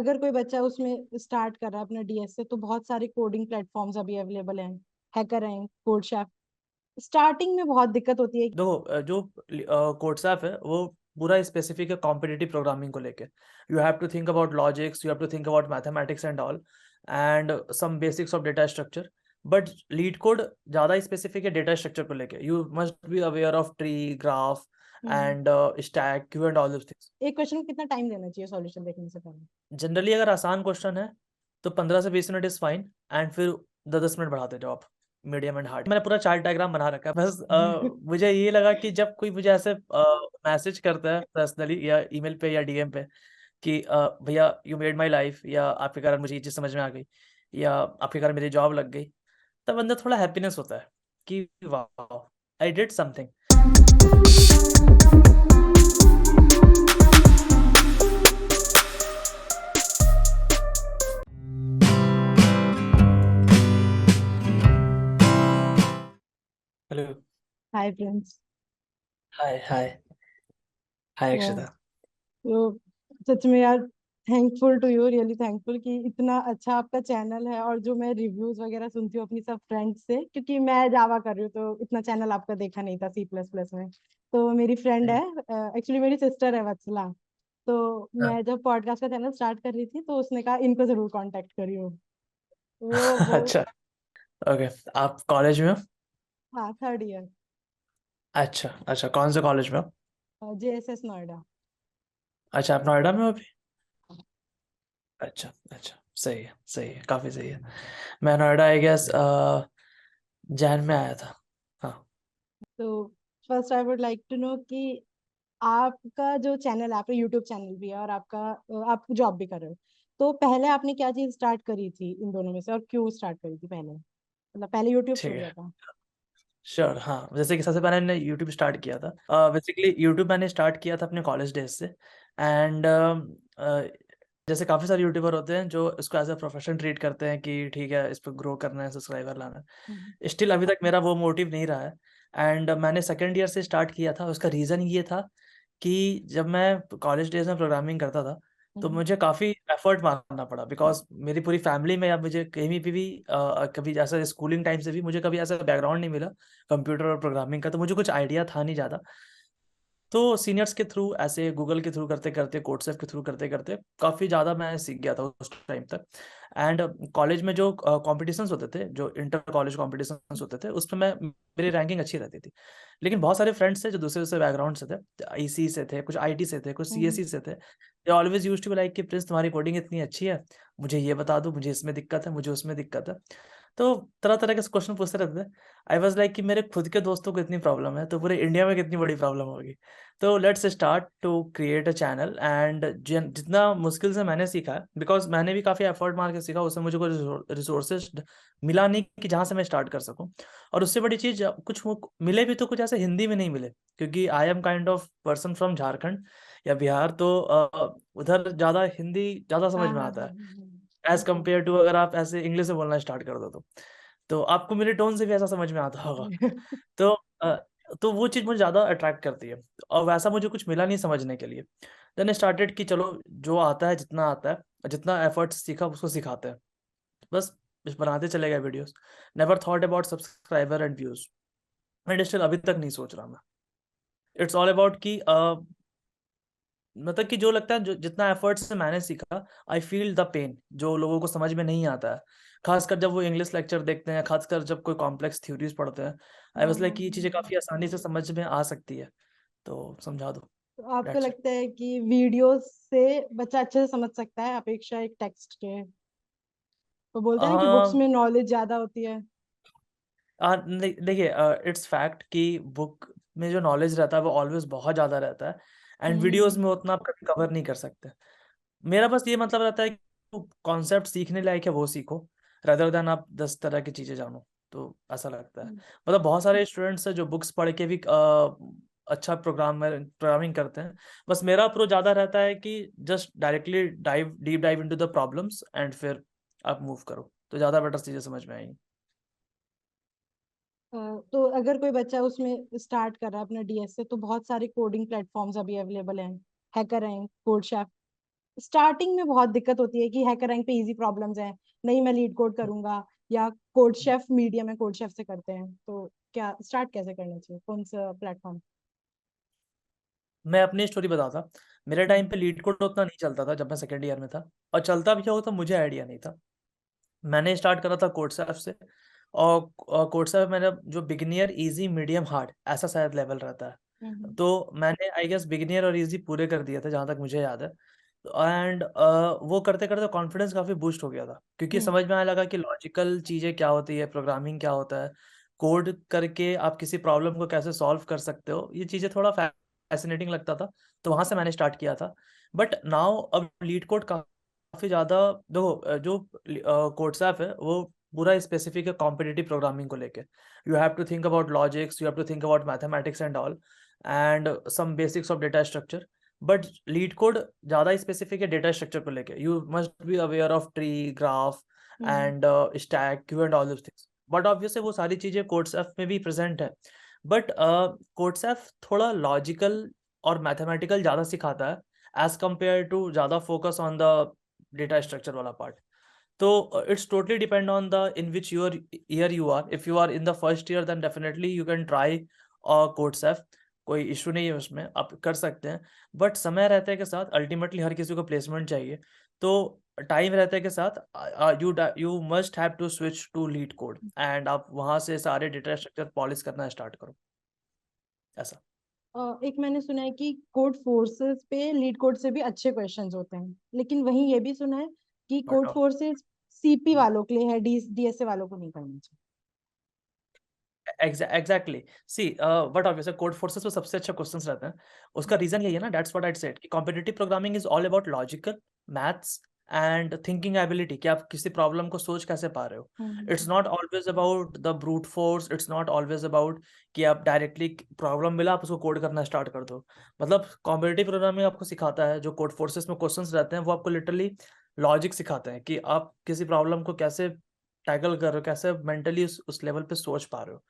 अगर कोई बच्चा उसमें स्टार्ट कर रहा है अपना डीएस से, तो बहुत सारे कोडिंग प्लेटफॉर्म्स अभी अवेलेबल हैं। हैकर हैं, कोड शेफ। स्टार्टिंग में बहुत दिक्कत होती है। देखो जो कोड्सएप है वो पूरा स्पेसिफिक है कॉम्पिटिटिव प्रोग्रामिंग को लेके। You have to think about logics, you have to think about mathematics and all, and some basics of data structure. But LeetCode ज़्यादा स्पेसिफिक है डेटा स्ट्रक्चर को लेके। You must be aware of tree, graph hmm. And stack, queue and all this things. एक question को कितना time देना चाहिए solution देखने से पहले? जनरली अगर आसान क्वेश्चन है तो 15 से 20 मिनट इज फाइन, एंड फिर 10-10 मिनट बढ़ाते जाओ आप। मीडियम एंड हार्ड मैंने पूरा चार्ट डायग्राम बना रखा है बस। मुझे ये लगा कि जब कोई मुझे ऐसे मैसेज करता है पर्सनली या ईमेल पे या डीएम पे कि भैया यू मेड माय लाइफ, या आपके कारण मुझे ये चीज़ समझ में आ गई, या आपके कारण मेरी जॉब लग गई, तब अंदर थोड़ा हैप्पीनेस होता है कि वाह, I did something. Hello. Hi friends. Hi hi. Hi Akshata. तो सच में यार, thankful to you, really thankful कि इतना अच्छा आपका चैनल है। और जो मैं रिव्यूज वगैरह सुनती हूँ अपनी सब फ्रेंड्स से, क्योंकि मैं जावा कर रही हूँ तो इतना चैनल आपका देखा नहीं था सी प्लस प्लस में। तो मेरी फ्रेंड है, एक्चुअली मेरी सिस्टर है वत्सला। तो हाँ। मैं जब पॉडकास्ट का चैनल स्टार्ट कर रही थी तो उसने कहा इनको जरूर कांटेक्ट करियो। वो अच्छा। ओके। आप कॉलेज में हो? हाँ, थर्ड ईयर। अच्छा अच्छा, कौन से कॉलेज में हो? जेएसएस नोएडा। अच्छा, आप नोएडा में हो अभी? अच्छा अच्छा, सही है सही है, काफ़ी सही है। मैं नोएडा आई गेस जैन में आया था। हाँ। तो first I would like to know कि आपका जो चैनल है, आपका यूट्यूब चैनल भी है और आपका आप जॉब भी कर रहे हो, तो पहले आपने क्या चीज स्टार्ट करी थी इन दोनों में से, और क्यों स्टार्ट करी थी पहले? मतलब पहले यूट्यूब ठीक छोड़ दिया है। था? श्योर। हाँ, जैसे कि सबसे पहले मैंने यूट्यूब स्टार्ट किया था। बेसिकली यूट्यूब मैंने स्टार्ट किया था अपने कॉलेज डेज से। एंड जैसे काफ़ी सारे यूट्यूबर होते हैं जो इसको एज अ प्रोफेशन ट्रीट करते हैं कि ठीक है, इस पर ग्रो करना है, सब्सक्राइबर लाना हम्म। है। स्टिल अभी तक मेरा वो मोटिव नहीं रहा है। एंड मैंने सेकेंड ईयर से स्टार्ट किया था। उसका रीज़न ये था कि जब मैं कॉलेज डेज में प्रोग्रामिंग करता था तो हम्म। मुझे काफ़ी एफर्ट मारना पड़ा, बिकॉज मेरी पूरी फैमिली में या मुझे कहीं भी कभी ऐसा स्कूलिंग टाइम से भी मुझे कभी ऐसा बैकग्राउंड नहीं मिला कंप्यूटर और प्रोग्रामिंग का, तो मुझे कुछ आइडिया था नहीं ज़्यादा। तो सीनियर्स के थ्रू, ऐसे गूगल के थ्रू करते करते, कोर्सेफ के थ्रू करते करते काफ़ी ज़्यादा मैं सीख गया था उस टाइम तक। एंड कॉलेज में जो कॉम्पिटिशन्स होते थे, जो इंटर कॉलेज कॉम्पिटिशन्स होते थे, उसमें मैं मेरी रैंकिंग अच्छी रहती थी। लेकिन बहुत सारे फ्रेंड्स थे जो दूसरे दूसरे बैकग्राउंड से थे। आईसी से थे, कुछ आईटी से थे, कुछ हम्म। सीएससी से थे। They always used to be like कि प्रिंस तुम्हारी कोडिंग इतनी अच्छी है, मुझे ये बता दो, मुझे इसमें दिक्कत है, मुझे उसमें दिक्कत है। तो तरह तरह के क्वेश्चन पूछते रहते थे। आई वॉज लाइक कि मेरे खुद के दोस्तों को इतनी प्रॉब्लम है तो पूरे इंडिया में कितनी बड़ी प्रॉब्लम होगी। तो let's start to create a channel. And जितना मुश्किल से मैंने सीखा है, बिकॉज मैंने भी काफ़ी एफर्ट मार के सीखा, उसमें मुझे कोई रिसोर्सेज मिला नहीं कि जहाँ से मैं स्टार्ट कर सकूँ। और उससे बड़ी चीज़, कुछ मिले भी तो कुछ ऐसे हिंदी में नहीं मिले, क्योंकि I am kind of person from Jharkhand या बिहार। तो उधर ज़्यादा हिंदी ज़्यादा समझ हाँ में हाँ आता हाँ है एज बिल्कुल। कम्पेयर टू अगर आप ऐसे इंग्लिश में बोलना स्टार्ट कर दो तो आपको मेरे टोन से भी ऐसा समझ में आता होगा। तो अ, तो वो चीज़ मुझे ज़्यादा अट्रैक्ट करती है। और वैसा मुझे कुछ मिला नहीं समझने के लिए। देन स्टार्टेड कि चलो जो आता है, जितना आता है, जितना एफर्ट सीखा उसको सिखाते हैं। बस बनाते चले गए videos. Never thought about subscriber and views. And still अभी तक नहीं सोच रहा मैं। इट्स ऑल अबाउट कि मतलब कि जो लगता है, जो जितना एफर्ट से मैंने सीखा, आई फील द पेन जो लोगों को समझ में नहीं आता है। खासकर जब वो इंग्लिश लेक्चर देखते हैं, खासकर जब कोई कॉम्प्लेक्स थ्योरीज पढ़ते हैं। आई हाँ वाज हाँ लाइक कि ये चीज़ें काफ़ी आसानी से समझ में आ सकती है, तो समझा दो। तो आपको दैट्स इट। लगता है कि वीडियोस से बच्चा अच्छे से समझ सकता है अपेक्षा एक टेक्स्ट के? वो बोलते हैं ना कि बुक्स में नॉलेज ज्यादा होती है। देखिए, इट्स फैक्ट कि बुक में जो नॉलेज रहता है वो ऑलवेज बहुत ज़्यादा रहता है, एंड वीडियोस हम्म। में उतना आप कभी कवर नहीं कर सकते। मेरा बस ये मतलब रहता है कि कॉन्सेप्ट सीखने लायक है वो सीखो, रदर देन आप 10 तरह की चीज़ें जानो। तो ऐसा लगता है। मतलब बहुत सारे स्टूडेंट्स हैं जो बुक्स पढ़ के भी अच्छा प्रोग्रामिंग करते हैं। बस मेरा अप्रोच ज़्यादा रहता है कि just directly deep dive into the problems, and फिर आप मूव करो तो ज़्यादा बेटर चीज़ें समझ में आएंगी। तो अगर कोई बच्चा उसमें स्टार्ट कर रहा है अपना डीएस से, तो बहुत सारे कोडिंग प्लेटफॉर्म्स अभी अवेलेबल हैं। हैकर हैं, कोड शेफ। स्टार्टिंग में बहुत दिक्कत होती है कि हैकर रैंक पे इजी प्रॉब्लम्स हैं, नहीं मैं लीड कोड करूंगा, या कोड शेफ मीडियम है, कोड शेफ से करते हैं, तो क्या स्टार्ट कैसे करना चाहिए, कौन सा प्लेटफॉर्म? मैं अपनी स्टोरी बताता। मेरे टाइम पे लीड कोड उतना नहीं चलता था जब मैं सेकेंड ईयर में था, और चलता भी होता मुझे आइडिया नहीं था। मैंने स्टार्ट करा था कोर्सेप से, और कोर्सेप मैंने जो बिगिनियर, इजी, मीडियम, हार्ड, ऐसा शायद लेवल रहता है। तो मैंने आई गेस बिगिनियर और इजी पूरे कर दिए थे जहाँ तक मुझे याद है। एंड वो करते करते कॉन्फिडेंस काफ़ी बूस्ट हो गया था, क्योंकि समझ में आने लगा कि लॉजिकल चीज़ें क्या होती है, प्रोग्रामिंग क्या होता है, कोड करके आप किसी प्रॉब्लम को कैसे सॉल्व कर सकते हो, ये चीज़ें थोड़ा फैसिनेटिंग लगता था। तो वहाँ से मैंने स्टार्ट किया था। बट नाउ अब लीड कोड काफ़ी ज़्यादा, देखो जो कोड्सैप है वो पूरा स्पेसिफिक है कॉम्पिटिटिव प्रोग्रामिंग को लेके। You have to think about logics, you have to think about mathematics and all, and some basics of data structure. But LeetCode ज़्यादा स्पेसिफिक है डेटा स्ट्रक्चर को लेके। You must be aware of tree, graph and stack, queue and all this things. But obviously वो सारी चीज़ें कोड्सैप में भी present है। बट कोड्सैप थोड़ा लॉजिकल और मैथमेटिकल ज़्यादा सिखाता है, एज कम्पेयर टू ज़्यादा focus on the data structure वाला पार्ट। तो it's totally depend on the in which year you are. If you are in the first year, then definitely you can try CodeSef. कोई issue नहीं है उसमें, आप कर सकते हैं। बट समय रहते के साथ अल्टीमेटली हर किसी को प्लेसमेंट चाहिए, तो टाइम रहते के साथ you must have to switch to LeetCode, and आप वहाँ से सारे डेटा स्ट्रक्चर पॉलिश करना स्टार्ट करो, ऐसा। एक मैंने सुना है कि कोड फोर्सेस पे लीड कोड से भी अच्छे क्वेश्चंस होते हैं, लेकिन वहीं ये भी सुना है कि कोड बट फोर्सेस सीपी वालों के लिए है, डीएसए वालों को नहीं करना चाहिए। Exactly. See but obviously Codeforces में सबसे अच्छा क्वेश्चंस रहते हैं। उसका रीजन यही है ना, दैट्स व्हाट आई सेड कि competitive programming is all about logical, maths and thinking ability, कि आप किसी प्रॉब्लम को सोच कैसे पा रहे हो। It's not always about the brute force, it's not always about कि आप डायरेक्टली प्रॉब्लम मिला आप उसको कोड करना स्टार्ट कर दो। मतलब कॉम्पिटिटिव प्रोग्रामिंग आपको सिखाता है, जो कोड फोर्सेस में क्वेश्चंस रहते हैं वो आपको लिटरली लॉजिक सिखाते हैं कि आप किसी प्रॉब्लम को कैसे टैकल कर रहे हो, कैसे मेंटली उस लेवल पे सोच पा रहे हो।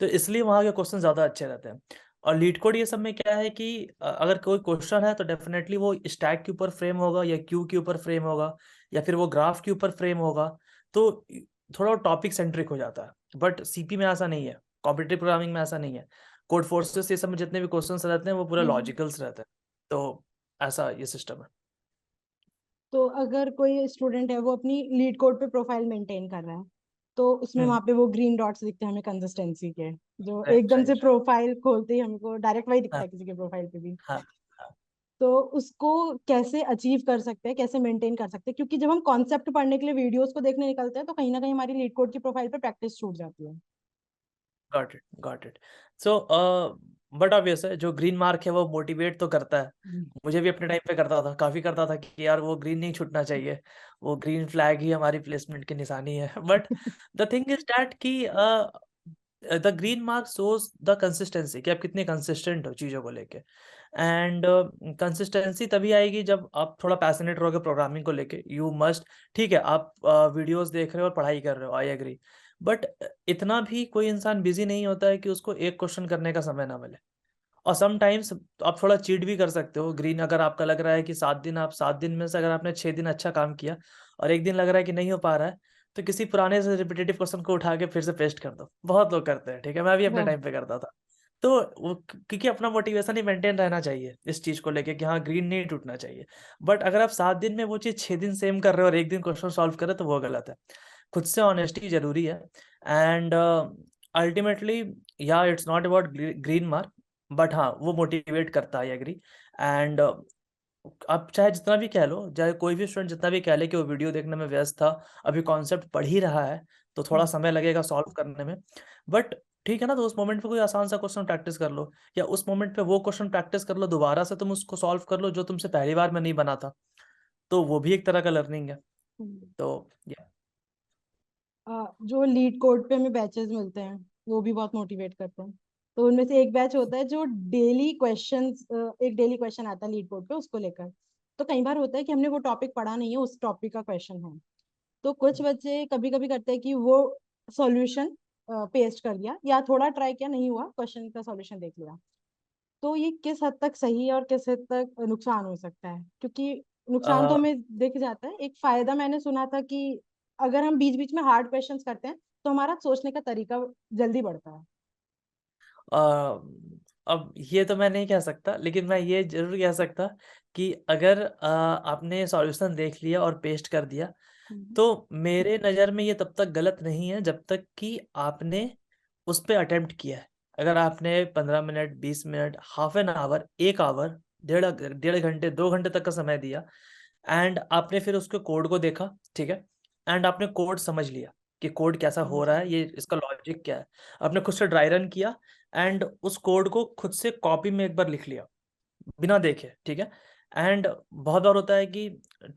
तो इसलिए वहाँ के क्वेश्चन ज़्यादा अच्छे रहते हैं। और लीड कोड ये सब में क्या है कि अगर कोई क्वेश्चन है तो डेफिनेटली वो स्टैक के ऊपर फ्रेम होगा, या क्यू के ऊपर फ्रेम होगा, या फिर वो ग्राफ के ऊपर फ्रेम होगा। तो थोड़ा टॉपिक सेंट्रिक हो जाता है। बट सीपी में ऐसा नहीं है, कॉम्पिटिटिव प्रोग्रामिंग में ऐसा नहीं है। कोड फोर्सेस ये सब में जितने भी क्वेश्चंस रहते हैं वो पूरा लॉजिकल्स रहते हैं। तो ऐसा ये सिस्टम है। तो अगर कोई स्टूडेंट है वो अपनी लीड कोड पे प्रोफाइल मेंटेन कर रहा है, तो उसमें हम्म। वहां पे वो ग्रीन डॉट्स दिखते हैं हमें कंसिस्टेंसी के, जो राइट, एकदम से राइट। प्रोफाइल खोलते ही हमको डायरेक्ट वही दिखता हाँ, है किसी के प्रोफाइल पे भी। हाँ, हाँ। तो उसको कैसे अचीव कर सकते हैं, कैसे मेंटेन कर सकते हैं, क्योंकि जब हम कॉन्सेप्ट पढ़ने के लिए वीडियोस को देखने निकलते हैं तो कहीं ना कहीं हमारी लीड कोड की प्रोफाइल पे प्रैक्टिस छूट जाती है। Got it, got it. So but obvious है, जो ग्रीन मार्क है वो मोटिवेट तो करता है। मुझे भी अपने टाइम पे करता था, काफी करता था कि यार वो ग्रीन नहीं छूटना चाहिए, वो ग्रीन फ्लैग ही हमारी प्लेसमेंट की निशानी है। But the thing is that कि the green mark shows the consistency, कि आप कितने कंसिस्टेंट हो चीज़ों को लेके। एंड कंसिस्टेंसी तभी आएगी जब आप थोड़ा पैशनेट रहोगे प्रोग्रामिंग को लेके। यू मस्ट, ठीक है आप वीडियोस देख रहे हो और पढ़ाई कर रहे हो, आई एग्री। बट इतना भी कोई इंसान बिजी नहीं होता है कि उसको एक क्वेश्चन करने का समय ना मिले। और समटाइम्स आप थोड़ा चीट भी कर सकते हो। ग्रीन अगर आपका लग रहा है कि 7 दिन, आप 7 दिन में से अगर आपने 6 दिन अच्छा काम किया और एक दिन लग रहा है कि नहीं हो पा रहा है, तो किसी पुराने से रिपीटेटिव क्वेश्चन को उठा के फिर से पेस्ट कर दो। बहुत लोग करते हैं, ठीक है, मैं भी अपने वाह। टाइम पे करता था। तो वो क्योंकि अपना मोटिवेशन ही मेंटेन रहना चाहिए इस चीज को लेके कि हाँ ग्रीन नहीं टूटना चाहिए। बट अगर आप 7 दिन में वो चीज 6 दिन सेम कर रहे हो और एक दिन क्वेश्चन सॉल्व कर रहे हो, तो वो गलत है। खुद से ऑनेस्टी जरूरी है। एंड अल्टीमेटली, या it's not about Green Marc, but हाँ वो मोटिवेट करता है, एग्री। एंड आप चाहे जितना भी कह लो, चाहे कोई भी स्टूडेंट जितना भी कह ले कि वो वीडियो देखने में व्यस्त था, अभी कॉन्सेप्ट पढ़ ही रहा है, तो थोड़ा समय लगेगा सॉल्व करने में। बट ठीक है ना, तो उस मोमेंट पे कोई आसान सा क्वेश्चन प्रैक्टिस कर लो, या उस मोमेंट पे वो क्वेश्चन प्रैक्टिस कर लो, दोबारा से तुम उसको सॉल्व कर लो जो तुमसे पहली बार में नहीं बना था। तो वो भी एक तरह का लर्निंग है। तो या जो लीड कोड पे हमें बैचेस मिलते हैं वो भी बहुत मोटिवेट करते हैं। तो उनमें से एक बैच होता है जो डेली क्वेश्चंस, एक डेली क्वेश्चन आता है लीड कोड पे उसको लेकर। तो कई बार होता है कि हमने वो टॉपिक पढ़ा नहीं है, उस टॉपिक का क्वेश्चन है, तो कुछ बच्चे कभी कभी करते हैं कि वो सॉल्यूशन पेस्ट कर दिया या थोड़ा ट्राई किया, नहीं हुआ, क्वेश्चन का सॉल्यूशन देख लिया। तो ये किस हद तक सही है और किस हद तक नुकसान हो सकता है, क्योंकि नुकसान तो हमें दिख जाता है। एक फायदा मैंने सुना था कि अगर हम बीच बीच में हार्ड क्वेश्चंस करते हैं तो हमारा सोचने का तरीका जल्दी बढ़ता है। अ, अब ये तो मैं नहीं कह सकता, लेकिन मैं ये ज़रूर कह सकता कि अगर आपने सॉल्यूशन देख लिया और पेस्ट कर दिया, हम्म। तो मेरे नज़र में ये तब तक गलत नहीं है जब तक कि आपने उस पे अटेम्प्ट किया है। अगर आपने 15 minute, 20 minute, half an hour, 1 hour, डेढ़ घंटे, 2 घंटे तक का समय दिया एंड आपने फिर उसके कोड को देखा, ठीक है? एंड आपने कोड समझ लिया कि कोड कैसा हाँ हो रहा जी। है, ये इसका लॉजिक क्या है। आपने खुद से ड्राई रन किया एंड उस कोड को खुद से कॉपी में एक बार लिख लिया, बिना देखे, ठीक है? एंड बहुत बार होता है कि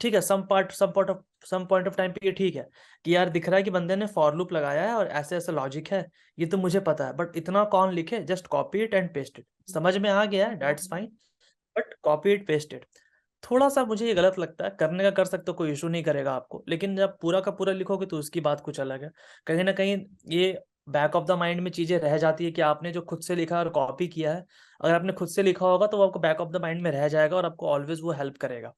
ठीक है, सम पॉइंट ऑफ टाइम पे ये ठीक है कि यार दिख रहा है कि बंदे ने फॉर लूप लगाया है और ऐसे-ऐसे लॉजिक है, ये तो मुझे पता है, बट इतना कौन लिखे? Just copy it and paste it. समझ में आ गया है, that's fine, but copy it, paste it. थोड़ा-सा मुझे ये गलत लगता है, करने का कर सकते हो, कोई इश्यू नहीं करेगा आपको, लेकिन जब पूरा का पूरा लिखोगे तो उसकी बात कुछ अलग है। कहीं न कहीं ये बैक ऑफ द माइंड में चीज़ें रह जाती है कि आपने जो खुद से लिखा है और कॉपी किया है, अगर आपने खुद से लिखा होगा तो वो आपको बैक ऑफ द माइंड में रह जाएगा और आपको ऑलवेज़ वो हेल्प करेगा।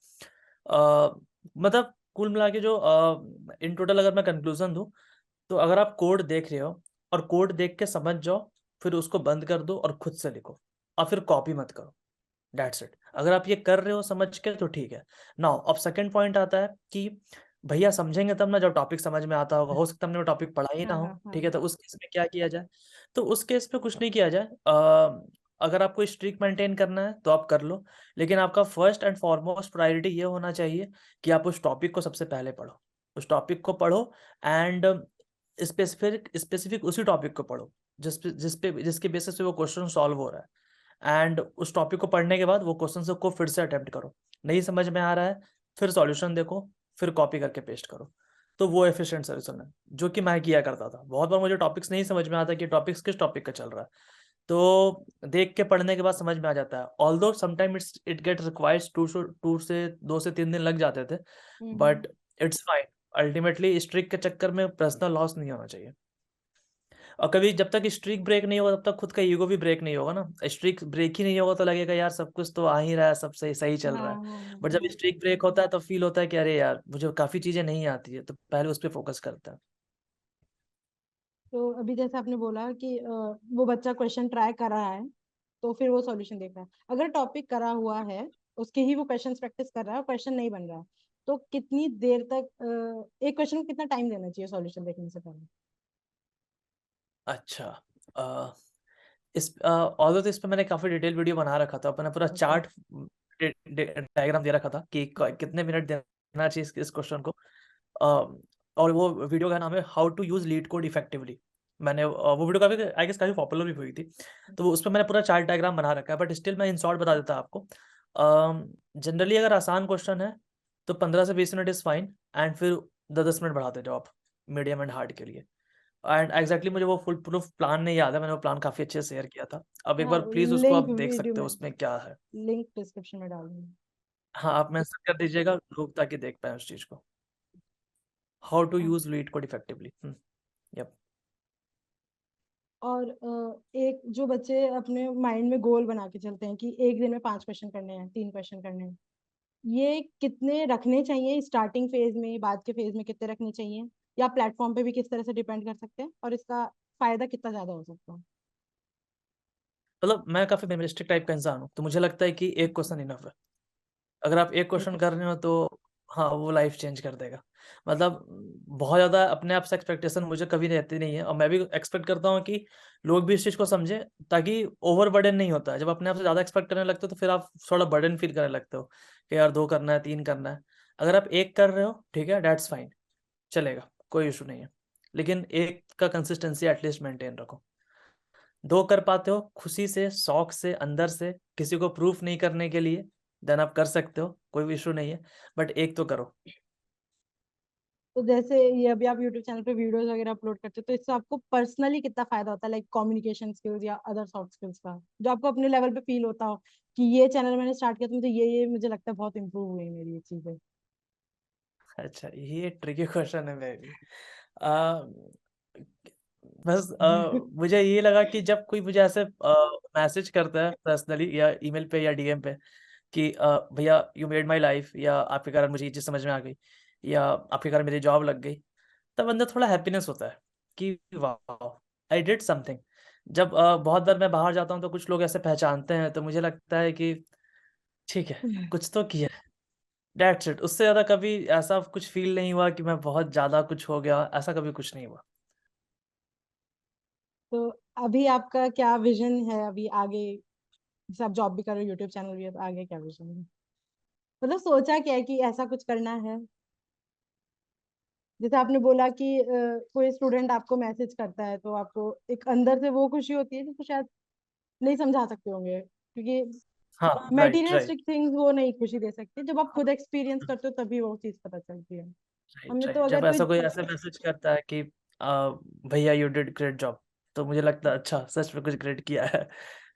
मतलब कुल मिला के जो इन टोटल अगर मैं कंक्लूज़न दूँ, तो अगर आप कोड देख रहे हो और कोड देख के समझ जाओ, फिर उसको बंद कर दो और खुद से लिखो और फिर कॉपी मत करो। That's it. अगर आप ये कर रहे हो समझ के तो ठीक है। नाउ अब सेकंड पॉइंट आता है कि भैया समझेंगे तब ना जब टॉपिक समझ में आता होगा। हो सकता है हमने वो टॉपिक पढ़ा ही ना हाँ हो, हाँ हाँ। ठीक है? तो उस केस में क्या किया जाए? तो उस केस में कुछ नहीं किया जाए। अगर आपको स्ट्रीक मेंटेन करना है तो आप कर लो, लेकिन आपका फर्स्ट एंड फॉरमोस्ट प्रायोरिटी ये होना चाहिए कि आप उस टॉपिक को सबसे पहले पढ़ो। उस टॉपिक को पढ़ो एंड स्पेसिफिक उसी टॉपिक को पढ़ो जिस पे जिसके बेसिस पे वो क्वेश्चन सॉल्व हो रहा है। एंड उस टॉपिक को पढ़ने के बाद वो क्वेश्चन को फिर से अटेम्प्ट करो। नहीं समझ में आ रहा है, फिर सॉल्यूशन देखो, फिर कॉपी करके पेस्ट करो। तो वो एफिशिएंट सॉल्यूशन है, जो कि मैं किया करता था। बहुत बार मुझे टॉपिक्स नहीं समझ में आता कि टॉपिक्स किस टॉपिक का चल रहा है, तो देख के पढ़ने के बाद समझ में आ जाता है। Although sometime it get requires 2 से 3 दिन लग जाते थे, hmm. But it's fine. Ultimately streak के चक्कर में पर्सनल लॉस नहीं होना चाहिए। और कभी जब तक स्ट्रीक ब्रेक नहीं होगा तब तक खुद का ईगो भी ब्रेक नहीं होगा ना। स्ट्रीक ब्रेक ही नहीं होगा तो लगेगा यार सब कुछ तो आ ही रहा है, सब सही सही चल हाँ रहा है। हाँ बट जब हाँ। स्ट्रीक ब्रेक होता है तो फील होता है कि अरे यार मुझे काफ़ी चीज़ें नहीं आती है, तो पहले उस पे फोकस करता है। तो अभी जैसे आपने बोला कि वो बच्चा क्वेश्चन ट्राई कर रहा है तो फिर वो सॉल्यूशन देख रहा है। अगर टॉपिक करा हुआ है, उसके ही वो क्वेश्चन प्रैक्टिस कर रहा है और क्वेश्चन नहीं बन रहा है, तो कितनी देर तक एक क्वेश्चन को कितना टाइम देना चाहिए सॉल्यूशन देखने से पहले? अच्छा, अ, ऑल्दो तो इस पे मैंने काफ़ी डिटेल वीडियो बना रखा था, मैंने पूरा ओके। चार्ट डायग्राम दे रखा था कि कितने मिनट देना चाहिए इस क्वेश्चन को। और वो वीडियो का नाम है how to use LeetCode effectively. मैंने वो वीडियो काफ़ी आई गेस काफ़ी पॉपुलर भी हुई थी, तो उसमें मैंने पूरा चार्ट डायग्राम बना रखा है, बट स्टिल मैं इन शॉर्ट बता देता आपको। जनरली अगर आसान क्वेश्चन है तो 15 से 20 मिनट इज़ फाइन एंड फिर 10-10 मिनट बढ़ाते जाओ आप मीडियम एंड हार्ड के लिए। एंड एग्जैक्टली मुझे वो फुल प्रूफ प्लान नहीं याद है, मैंने वो प्लान काफ़ी अच्छे से शेयर किया था। अब एक हाँ, बार प्लीज़ उसको लिंक आप देख वीडियो सकते हो में, उसमें क्या है। लिंक डिस्क्रिप्शन में डाल दूंगी। हाँ, आप मेंशन कर दीजिएगा लोग ताकि देख पाएँ उस चीज़ को। हाउ टू हाँ। Use LeetCode effectively. Yup. और एक जो बच्चे अपने माइंड में गोल बना के चलते हैं कि एक दिन में 5 क्वेश्चन करने हैं, 3 क्वेश्चन करने हैं, ये कितने रखने चाहिए स्टार्टिंग फेज में, बाद के फेज में कितने रखने चाहिए, या प्लेटफॉर्म पे भी किस तरह से डिपेंड कर सकते हैं, और इसका फायदा कितना ज्यादा हो सकता है? मतलब मैं काफ़ी मिनिमलिस्टिक टाइप का इंसान हूँ, तो मुझे लगता है कि एक क्वेश्चन इनफ है। अगर आप एक क्वेश्चन कर रहे हो तो हाँ, वो लाइफ चेंज कर देगा। मतलब बहुत ज़्यादा अपने आप से एक्सपेक्टेशन मुझे कभी रहती नहीं है और मैं भी एक्सपेक्ट करता हूँ कि लोग भी इस चीज़ को समझें, ताकि ओवर बर्डन नहीं होता है। जब अपने आप से ज़्यादा एक्सपेक्ट करने लगते हो तो फिर आप थोड़ा बर्डन फील करने लगते हो कि यार 2 करना है, 3 करना है। अगर आप 1 कर रहे हो, ठीक है, दैट्स फाइन, चलेगा, कोई इश्यू नहीं है। लेकिन 1 का कंसिस्टेंसी एटलीस्ट मेंटेन रखो। 2 कर पाते हो खुशी से, शौक से, अंदर से, किसी को प्रूफ नहीं करने के लिए, देन आप कर सकते हो, कोई भी इश्यू नहीं है, बट 1 तो करो। तो जैसे ये अभी आप यूट्यूब चैनल पे वीडियोस वगैरह अपलोड करते हो, तो इससे आपको पर्सनली कितना फायदा होता है, लाइक कम्युनिकेशन स्किल्स या अदर सॉफ्ट स्किल्स का, जो आपको अपने लेवल पे फील होता हो कि ये चैनल मैंने स्टार्ट किया तो मुझे ये मुझे लगता है बहुत इंप्रूव हुई मेरी ये चीजें? अच्छा, ये ट्रिकी क्वेश्चन है मेरी। अ, बस मुझे ये लगा कि जब कोई मुझे ऐसे मैसेज करता है पर्सनली या ईमेल पे या डीएम पे, कि भैया यू मेड माई लाइफ, या आपके कारण मुझे ये चीज़ समझ में आ गई, या आपके कारण मेरी जॉब लग गई, तब अंदर थोड़ा हैप्पीनेस होता है कि वाह आई डिड समथिंग। जब बहुत बार मैं बाहर जाता हूँ तो कुछ लोग ऐसे पहचानते हैं, तो मुझे लगता है कि ठीक है, कुछ तो किया है, दैट्स इट। उससे ज़्यादा कभी ऐसा कुछ फ़ील नहीं हुआ कि मैं बहुत ज़्यादा कुछ हो गया, ऐसा कभी कुछ नहीं हुआ। तो अभी आपका क्या विजन है अभी आगे? जैसे आप जॉब भी कर रहे हो, यूट्यूब चैनल भी है, तो आगे क्या विजन है? मतलब सोचा क्या है कि ऐसा कुछ करना है? जैसे आपने बोला कि कोई स्टूडेंट आपको मैसेज करता है तो आपको एक अंदर से वो खुशी होती है जिसको शायद नहीं समझा सकते होंगे, क्योंकि हाँ, राइट, राइट। मटेरियलिस्टिक थिंग्स वो नहीं खुशी दे सकती, जब आप खुद एक्सपीरियंस करते हो तभी वो चीज पता चलती है। राइट, हमें तो राइट। अगर जब कोई ऐसा कोई ऐसे मैसेज करता है कि भैया यू डिड ग्रेट जॉब, तो मुझे लगता है अच्छा सच में कुछ ग्रेट किया है।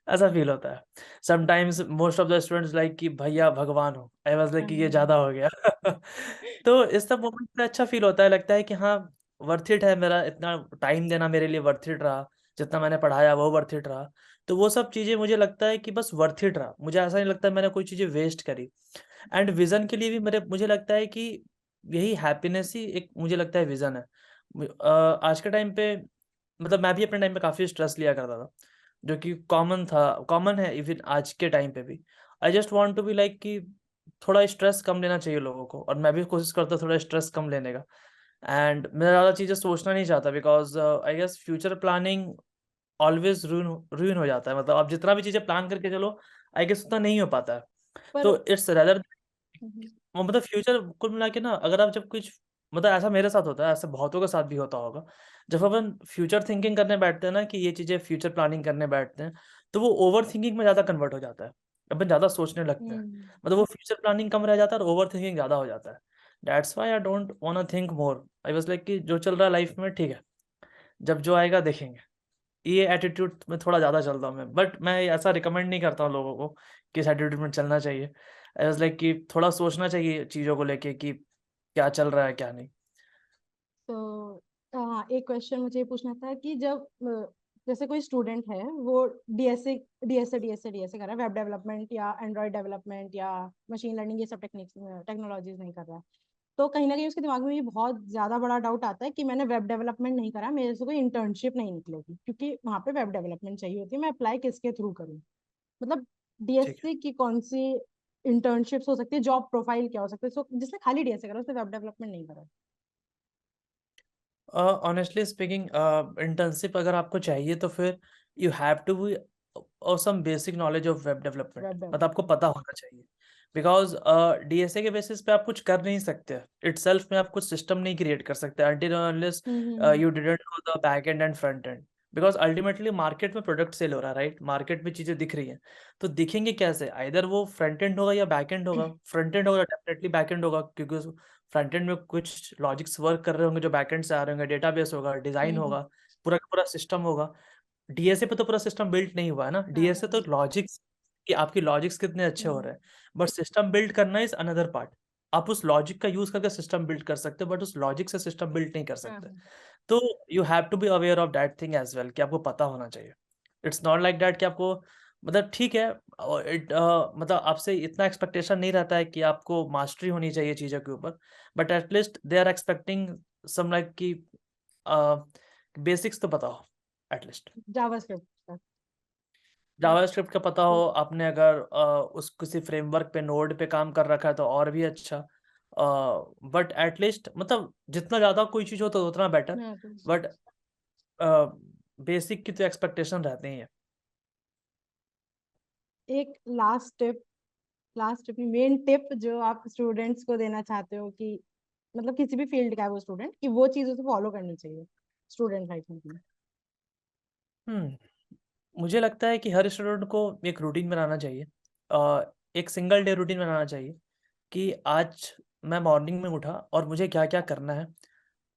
ऐसा फील होता है। Sometimes most of the students like कि भैया भगवान हो, आई वाज लाइक कि ये हाँ। ज़्यादा हो गया। तो इस सब मोमेंट में अच्छा फील होता है, लगता है कि हाँ, वर्थ इट है, मेरा इतना टाइम देना मेरे लिए वर्थ इट रहा, जितना मैंने पढ़ाया वो वर्थ इट रहा। तो वो सब चीज़ें मुझे लगता है कि बस वर्थ इट रहा। मुझे ऐसा नहीं लगता मैंने कोई चीज़ें वेस्ट करी। एंड विज़न के लिए भी मेरे मुझे लगता है कि यही हैप्पीनेस ही एक मुझे लगता है विज़न है। आज के टाइम पे मतलब मैं भी अपने टाइम पे काफ़ी स्ट्रेस लिया करता था, जो कि कॉमन है इवन आज के टाइम पे भी। I just want to be like कि थोड़ा स्ट्रेस कम लेना चाहिए लोगों को, और मैं भी कोशिश करता हूँ थोड़ा स्ट्रेस कम लेने का। एंड मैं ज़्यादा चीज़ें सोचना नहीं चाहता, because I guess future planning always ruin हो जाता है। मतलब आप जितना भी चीज़ें प्लान करके चलो, आई गेस उतना नहीं हो पाता है। पर तो इट्स रेदर हम्म, वो मतलब फ्यूचर कुल मिला के ना, अगर आप जब कुछ मतलब ऐसा मेरे साथ होता है, ऐसा बहुतों के साथ भी होता होगा। जब अपन फ्यूचर थिंकिंग करने बैठते हैं ना, कि ये चीज़ें फ्यूचर प्लानिंग करने बैठते हैं, तो वो ओवर थिंकिंग में ज़्यादा कन्वर्ट हो जाता है। अपन ज़्यादा सोचने लगते हैं। हम्म, मतलब वो फ्यूचर प्लानिंग कम रह जाता है और ओवर थिंकिंग ज़्यादा हो जाता है। That's why I don't वांना think more. I was like कि जो चल रहा है लाइफ में ठीक है, जब जो आएगा देखेंगे। ये एटीट्यूड में थोड़ा ज़्यादा चलता हूँ मैं, बट मैं ऐसा रिकमेंड नहीं करता हूँ लोगों को कि इस एटीट्यूड में चलना चाहिए। आई वाज़ लाइक कि थोड़ा सोचना चाहिए चीज़ों को लेके कि क्या चल रहा है, क्या नहीं। तो हाँ, एक क्वेश्चन मुझे ये पूछना था कि जब जैसे कोई स्टूडेंट है वो डीएसए डीएसए डीएसए डीएसए कर रहा है, वेब डेवलपमेंट या एंड्रॉइड डेवलपमेंट या मशीन लर्निंग, ये सब टेक्निक्स टेक्नोलॉजीज नहीं कर रहा है, तो कहीं ना कहीं उसके दिमाग में ये बहुत ज्यादा बड़ा डाउट आता है कि मैंने वेब डेवलपमेंट नहीं करा, मेरे से कोई इंटर्नशिप नहीं निकलेगी, क्योंकि वहां पे वेब डेवलपमेंट चाहिए होती है, मैं अप्लाई किसके थ्रू करूँ? मतलब ठीक है। डीएसए की कौन सी इंटर्नशिप्स हो सकती है, जॉब प्रोफाइल क्या हो सकती है, सो जिसने खाली डीएसए करा, उसने वेब डेवलपमेंट नहीं करा? ऑनेस्टली स्पीकिंग, इंटर्नशिप अगर आपको चाहिए तो फिर यू हैव टू बी और some basic knowledge of web development, web मतलब आपको डेवलपमेंट। पता होना चाहिए। बिकॉज डीएसए के बेसिस पे आप कुछ कर नहीं सकते। इटसेल्फ में आप कुछ सिस्टम नहीं क्रिएट कर सकते until unless hmm. You didn't know the back and and front end. Because ultimately market में प्रोडक्ट सेल हो रहा है, राइट? मार्केट में चीजें दिख रही हैं, तो दिखेंगे कैसे? आइदर वो फ्रंट एंड होगा या बैक एंड होगा। फ्रंट एंड होगा डेफिनेटली, बैक एंड होगा क्योंकि फ्रंट एंड में कुछ लॉजिक्स वर्क कर रहे होंगे जो बैकएंड से आ रहे होंगे, डेटाबेस होगा, डिजाइन हम्म। होगा, पूरा का पूरा सिस्टम होगा। डीएसए पे तो पूरा सिस्टम बिल्ड नहीं हुआ है ना। हाँ डीएसए तो हाँ। लॉजिक्स, कि आपकी लॉजिक्स कितने अच्छे हो हम्म। रहे हैं, बट सिस्टम बिल्ड करना इज अनदर पार्ट। आप उस लॉजिक का यूज करके सिस्टम बिल्ड कर सकते हो, बट उस लॉजिक से सिस्टम बिल्ड नहीं कर हाँ सकते। हाँ। तो you have to be aware of that thing as well, कि आपको पता होना चाहिए। इट्स नॉट लाइक दैट कि आपको मतलब ठीक है, मतलब आपसे इतना एक्सपेक्टेशन नहीं रहता है कि आपको मास्टरी होनी चाहिए चीज़ों के ऊपर, but at least they are expecting some like कि बेसिक्स तो पता हो एटलीस्ट। जावास्क्रिप्ट। जावास्क्रिप्ट का पता हो, आपने अगर उस किसी फ्रेमवर्क पे नोड पे काम कर रखा है तो और भी अच्छा। बट एटलीस्ट मतलब जितना ज़्यादा कोई चीज़ हो तो उतना बेटर। हाँ तो बट बेसिक की तो एक्सपेक्टेशन रहते ही है। एक लास्ट टिप मेन टिप जो आप स्टूडेंट्स को देना चाहते हो कि मतलब किसी भी फील्ड का है वो स्टूडेंट, कि वो चीज उसे फॉलो करनी चाहिए स्टूडेंट लाइफ में अपनी। हम्म मुझे लगता है कि हर स्टूडेंट को एक रूटीन बनाना चाहिए। एक सिंगल डे रूटीन बनाना चाहिए कि आज मैं मॉर्निंग में उठा और मुझे क्या क्या करना है।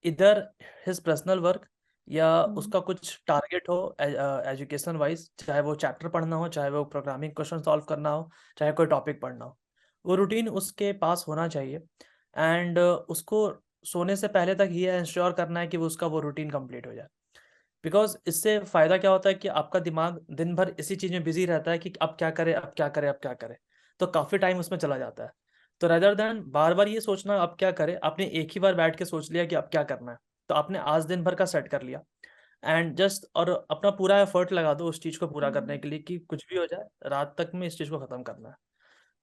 इधर हिज पर्सनल वर्क, या हम्म। उसका कुछ टारगेट हो एजुकेशन वाइज, चाहे वो चैप्टर पढ़ना हो, चाहे वो प्रोग्रामिंग क्वेश्चन सॉल्व करना हो, चाहे कोई टॉपिक पढ़ना हो। वो रूटीन उसके पास होना चाहिए। एंड उसको सोने से पहले तक ये इंश्योर करना है कि वो उसका वो रूटीन कंप्लीट हो जाए। बिकॉज इससे फ़ायदा क्या होता है कि आपका दिमाग दिन भर इसी चीज़ में बिजी रहता है कि अब क्या करें, अब क्या करें, अब क्या करें। तो काफ़ी टाइम उसमें चला जाता है। तो रेदर देन बार-बार ये सोचना अब क्या करें, आपने एक ही बार बैठ के सोच लिया कि अब क्या करना है, तो आपने आज दिन भर का सेट कर लिया एंड जस्ट और अपना पूरा एफर्ट लगा दो उस चीज़ को पूरा करने के लिए कि कुछ भी हो जाए, रात तक में इस चीज़ को खत्म करना है।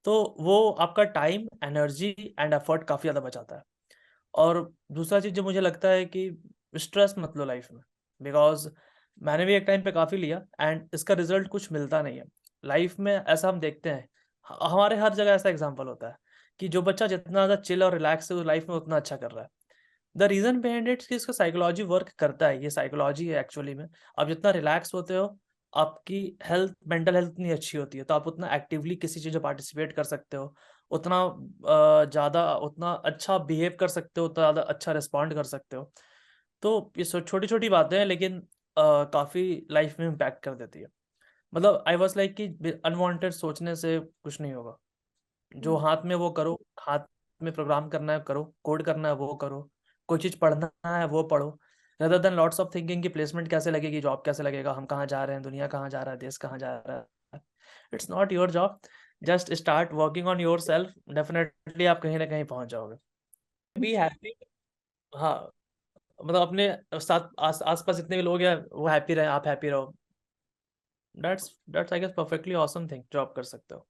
तो वो आपका टाइम, एनर्जी एंड एफर्ट काफ़ी ज़्यादा बचाता है। और दूसरा चीज़ जो मुझे लगता है कि स्ट्रेस मत लो लाइफ में, बिकॉज़ मैंने भी एक टाइम पे काफ़ी लिया एंड इसका रिज़ल्ट कुछ मिलता नहीं है। लाइफ में ऐसा हम देखते हैं, हमारे हर जगह ऐसा एग्ज़ाम्पल होता है कि जो बच्चा जितना ज़्यादा चिल और रिलैक्स है, वो लाइफ में उतना अच्छा कर रहा है। द रीज़न बिहाइंड इट कि इसका साइकोलॉजी वर्क करता है, ये साइकोलॉजी है एक्चुअली में। आप जितना रिलैक्स होते हो, आपकी हेल्थ, मेंटल हेल्थ उतनी अच्छी होती है, तो आप उतना एक्टिवली किसी चीज़ में पार्टिसिपेट कर सकते हो, उतना ज़्यादा उतना अच्छा बिहेव कर सकते हो, उतना ज़्यादा अच्छा रिस्पॉन्ड कर सकते हो। तो ये छोटी-छोटी बातें हैं, लेकिन काफ़ी लाइफ में इम्पैक्ट कर देती है। मतलब आई वाज़ लाइक कि अनवांटेड सोचने से कुछ नहीं होगा। जो हाथ में वो करो, हाथ में प्रोग्राम करना है करो, कोड करना है वो करो, कोई चीज़ पढ़ना है वो पढ़ो, rather than lots of thinking कि प्लेसमेंट कैसे लगेगी, जॉब कैसे लगेगा, हम कहाँ जा रहे हैं, दुनिया कहाँ जा रहा है, देश कहाँ जा रहा है। It's not your job, just start working on yourself, definitely आप कहीं न कहीं पहुँच जाओगे। Be happy. हाँ, मतलब अपने साथ आस-पास जितने भी लोग हैं वो हैप्पी रहें, आप हैप्पी रहो। That's I guess perfectly awesome thing जो आप कर सकते हो।